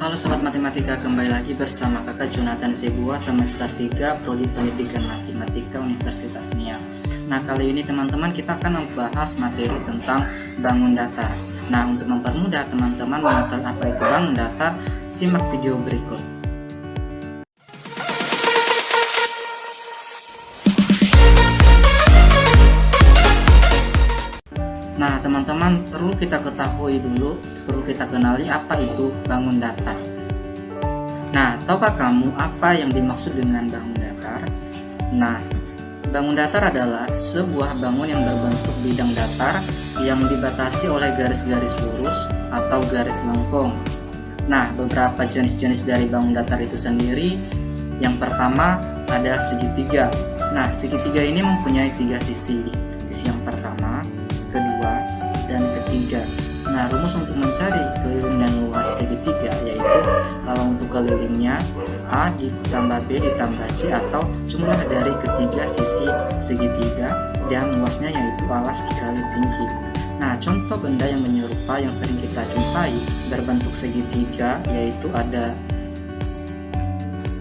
Halo Sobat Matematika, kembali lagi bersama Kakak Jonathan Sebua, semester 3 Prodi Pendidikan Matematika Universitas Nias. Nah, kali ini teman-teman kita akan membahas materi tentang bangun datar. Nah, untuk mempermudah teman-teman mengetahui apa itu bangun datar, simak video berikut. Nah, teman-teman, perlu kita ketahui dulu, perlu kita kenali apa itu bangun datar. Nah, tahukah kamu apa yang dimaksud dengan bangun datar? Nah, bangun datar adalah sebuah bangun yang berbentuk bidang datar yang dibatasi oleh garis-garis lurus atau garis lengkung. Nah, beberapa jenis-jenis dari bangun datar itu sendiri, yang pertama ada segitiga. Nah, segitiga ini mempunyai 3 sisi. Sisi yang pertama, kedua, dan ketiga. Nah, rumus untuk mencari keliling dan luas segitiga yaitu kalau untuk kelilingnya A ditambah B ditambah C atau jumlah dari ketiga sisi segitiga dan luasnya yaitu alas dikali tinggi. Nah, contoh benda yang menyerupai yang sering kita jumpai berbentuk segitiga yaitu ada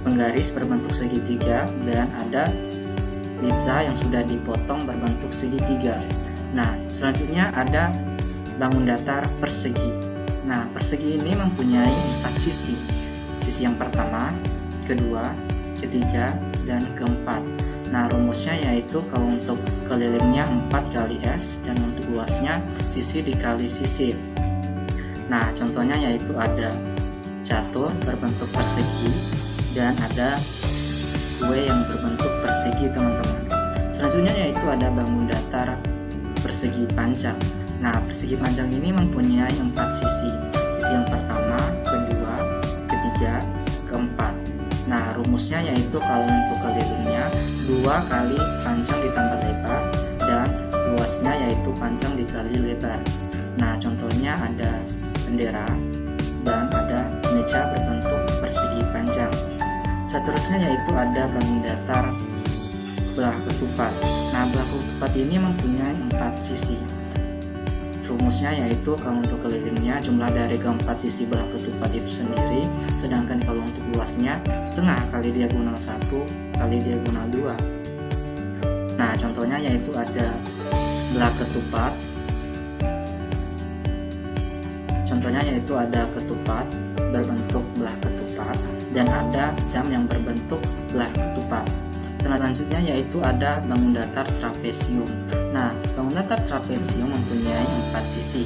penggaris berbentuk segitiga dan ada pizza yang sudah dipotong berbentuk segitiga. Nah, selanjutnya ada bangun datar persegi. Nah, persegi ini mempunyai 4 sisi. Sisi yang pertama, kedua, ketiga, dan keempat. Nah, rumusnya yaitu kalau untuk kelilingnya 4 kali S dan untuk luasnya sisi dikali sisi. Nah, contohnya yaitu ada catur berbentuk persegi dan ada kue yang berbentuk persegi, teman-teman. Selanjutnya yaitu ada bangun datar persegi panjang. Nah, persegi panjang ini mempunyai 4 sisi. Sisi yang pertama, kedua, ketiga, keempat. Nah, rumusnya yaitu kalau untuk kelilingnya 2 kali panjang ditambah lebar dan luasnya yaitu panjang dikali lebar. Nah, contohnya ada bendera dan ada meja berbentuk persegi panjang. Seterusnya yaitu ada bangun datar belah ketupat. Nah, belah ketupat ini mempunyai 4 sisi. Rumusnya yaitu kalau untuk kelilingnya jumlah dari keempat sisi belah ketupat itu sendiri, sedangkan kalau untuk luasnya setengah kali diagonal 1 kali diagonal 2. Nah, contohnya yaitu ada belah ketupat. Contohnya yaitu ada ketupat berbentuk belah ketupat dan ada jam yang berbentuk belah ketupat. Selanjutnya yaitu ada bangun datar trapesium. Nah, bangun datar trapesium mempunyai 4 sisi.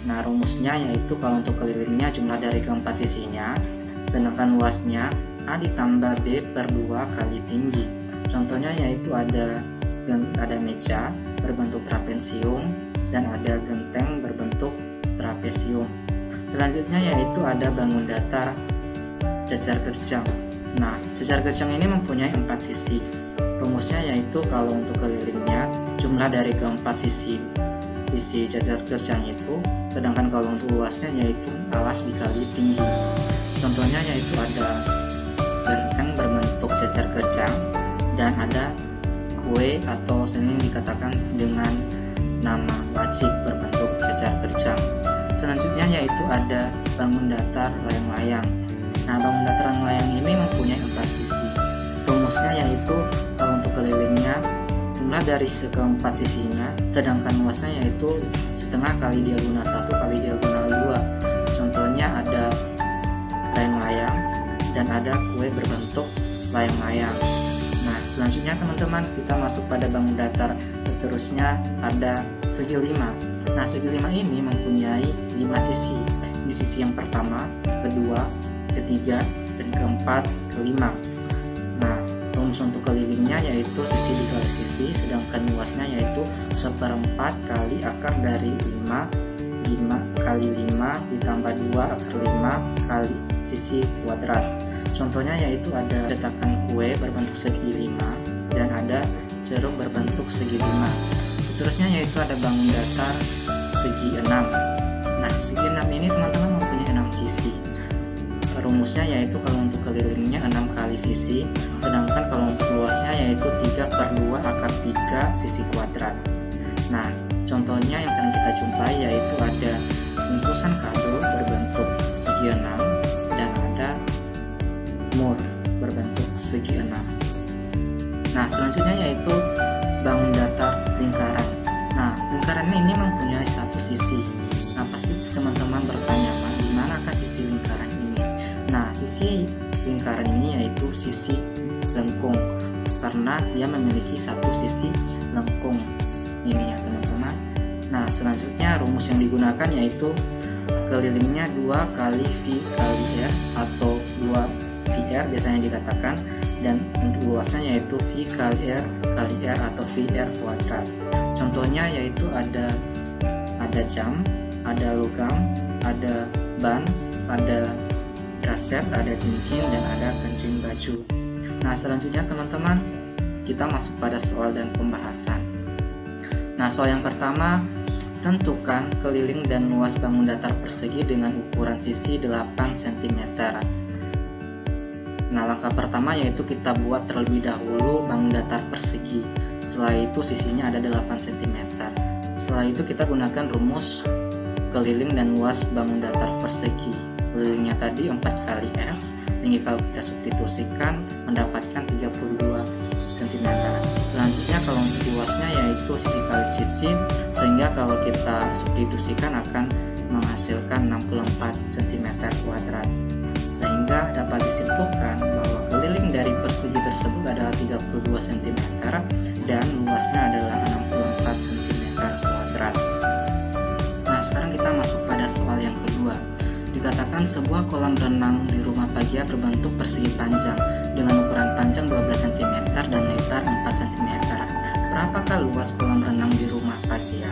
Nah, rumusnya yaitu kalau untuk kelilingnya jumlah dari keempat sisinya, sedangkan luasnya A ditambah B per 2 kali tinggi. Contohnya yaitu ada meja berbentuk trapesium dan ada genteng berbentuk trapesium. Selanjutnya yaitu ada bangun datar cecar gerjang. Nah, cecar gerjang ini mempunyai 4 sisi. Rumusnya yaitu kalau untuk kelilingnya jumlah dari keempat sisi cecar gerjang itu, sedangkan kalau untuk luasnya yaitu alas dikali tinggi. Contohnya yaitu ada genteng berbentuk cecar gerjang dan ada kue atau sering dikatakan dengan nama wajik berbentuk cecar gerjang. Selanjutnya yaitu ada bangun datar layang-layang. Nah, bangun datar layang ini mempunyai 4 sisi. Rumusnya yaitu kalau untuk kelilingnya jumlah dari keempat sisinya, sedangkan luasnya yaitu setengah kali diagonal 1 kali diagonal 2. Contohnya ada layang-layang dan ada kue berbentuk layang-layang. Nah, selanjutnya teman-teman kita masuk pada bangun datar seterusnya ada segi 5. Nah, segi 5 ini mempunyai 5 sisi. Di sisi yang pertama, kedua, ketiga, dan keempat, kelima. Nah, rumus untuk kelilingnya yaitu sisi dikali sisi, sedangkan luasnya yaitu 1/4 kali akar dari 5 kali 5 ditambah 2 akar 5 kali sisi kuadrat. Contohnya yaitu ada cetakan kue berbentuk segi 5 dan ada ceruk berbentuk segi 5. Seterusnya yaitu ada bangun datar segi 6. Nah, segi 6 ini teman-teman mempunyai 6 sisi. Rumusnya yaitu kalau untuk kelilingnya 6 kali sisi, sedangkan kalau untuk luasnya yaitu 3/2 akar 3 sisi kuadrat. Nah, contohnya yang sering kita jumpai yaitu ada bungkusan kado berbentuk segi 6 persegi 6. Nah, selanjutnya yaitu bangun datar lingkaran. Nah, lingkaran ini mempunyai satu sisi. Nah, pasti teman-teman bertanya, di manakah sisi lingkaran ini? Nah, sisi lingkaran ini yaitu sisi lengkung, karena dia memiliki satu sisi lengkung ini ya teman-teman. Nah, selanjutnya rumus yang digunakan yaitu kelilingnya 2 kali V kali R atau 2 VR biasanya dikatakan, dan untuk luasnya yaitu V kali R atau VR kuadrat. Contohnya yaitu ada jam, ada logam, ada ban, ada kaset, ada cincin, dan ada kancing baju. Nah, selanjutnya teman-teman, kita masuk pada soal dan pembahasan. Nah, soal yang pertama, tentukan keliling dan luas bangun datar persegi dengan ukuran sisi 8 cm. Nah, langkah pertama yaitu kita buat terlebih dahulu bangun datar persegi. Setelah itu sisinya ada 8 cm. Setelah itu kita gunakan rumus keliling dan luas bangun datar persegi. Kelilingnya tadi 4 kali S, sehingga kalau kita substitusikan mendapatkan 32 cm. Selanjutnya kalau untuk luasnya yaitu sisi kali sisi, sehingga kalau kita substitusikan akan menghasilkan 64 cm kuadrat. Sehingga dapat disimpulkan bahwa keliling dari persegi tersebut adalah 32 cm dan luasnya adalah 64 cm kuadrat. Nah, sekarang kita masuk pada soal yang kedua. Dikatakan sebuah kolam renang di rumah Pagia berbentuk persegi panjang dengan ukuran panjang 12 cm dan lebar 4 cm. Berapakah luas kolam renang di rumah Pagia?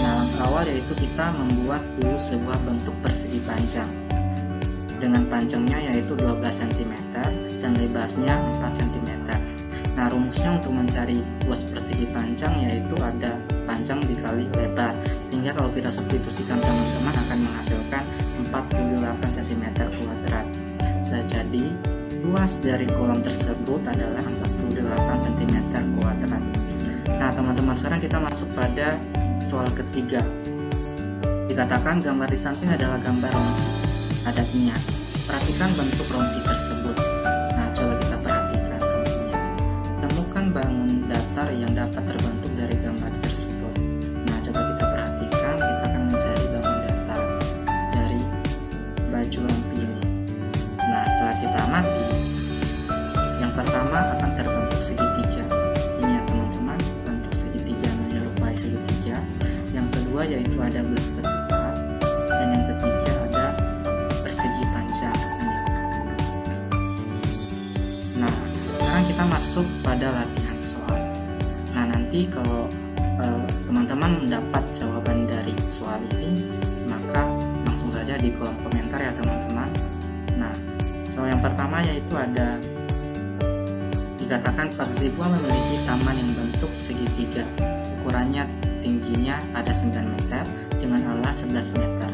Nah, langkah awal yaitu kita membuat dulu sebuah bentuk persegi panjang dengan panjangnya yaitu 12 cm dan lebarnya 4 cm. Nah, rumusnya untuk mencari luas persegi panjang yaitu ada panjang dikali lebar, sehingga kalau kita substitusikan teman-teman akan menghasilkan 48 cm kuadrat. Jadi luas dari kolam tersebut adalah 48 cm kuadrat. Nah, teman-teman, sekarang kita masuk pada soal ketiga. Dikatakan gambar di samping adalah gambar rompi adat Nias. Perhatikan bentuk rompi tersebut. Nah, coba kita perhatikan rompinya. Temukan bangun datar yang dapat terbentuk dari gambar tersebut. Nah, coba kita perhatikan, kita akan mencari bangun datar dari baju rompi ini. Nah, setelah kita amati, yang pertama akan terbentuk segitiga. Ini ya teman-teman, bentuk segitiga menyerupai segitiga. Yang kedua yaitu ada belah ketupat, dan yang ketiga ada persegi panjang. Nah, sekarang kita masuk pada latihan soal. Nah, nanti kalau teman-teman mendapat jawaban dari soal ini, maka langsung saja di kolom komentar ya teman-teman. Nah, soal yang pertama yaitu ada dikatakan Pak Zebua memiliki taman yang bentuk segitiga. Ukurannya tingginya ada 9 meter dengan alas 11 meter.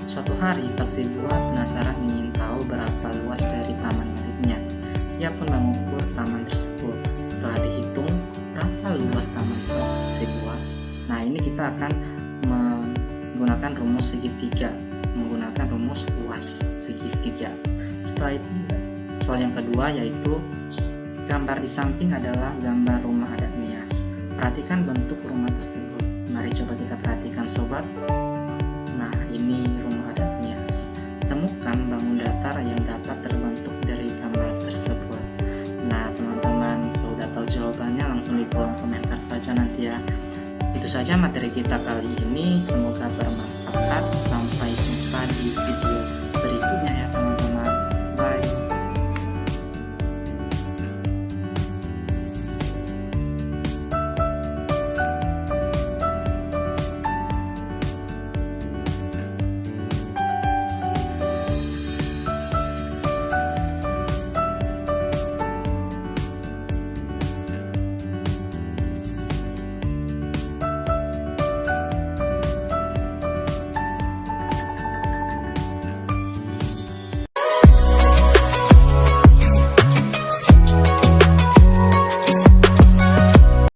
Suatu hari Pak Zebua penasaran ingin tahu berapa luas dari taman miliknya. Ia pun mengukur taman tersebut. Setelah dihitung berapa luas taman Pak Zebua. Nah, ini kita akan menggunakan rumus segitiga, menggunakan rumus luas segitiga. Setelah itu soal yang kedua yaitu gambar di samping adalah gambar rumah adat Nias. Perhatikan bentuk rumah tersebut. Mari coba kita perhatikan sobat. Nah, ini rumah adat Nias. Temukan bangun datar yang dapat terbentuk dari gambar tersebut. Nah, teman-teman, kalau udah tahu jawabannya langsung di kolom komentar saja nanti ya. Itu saja materi kita kali ini. Semoga bermanfaat. Sampai jumpa di video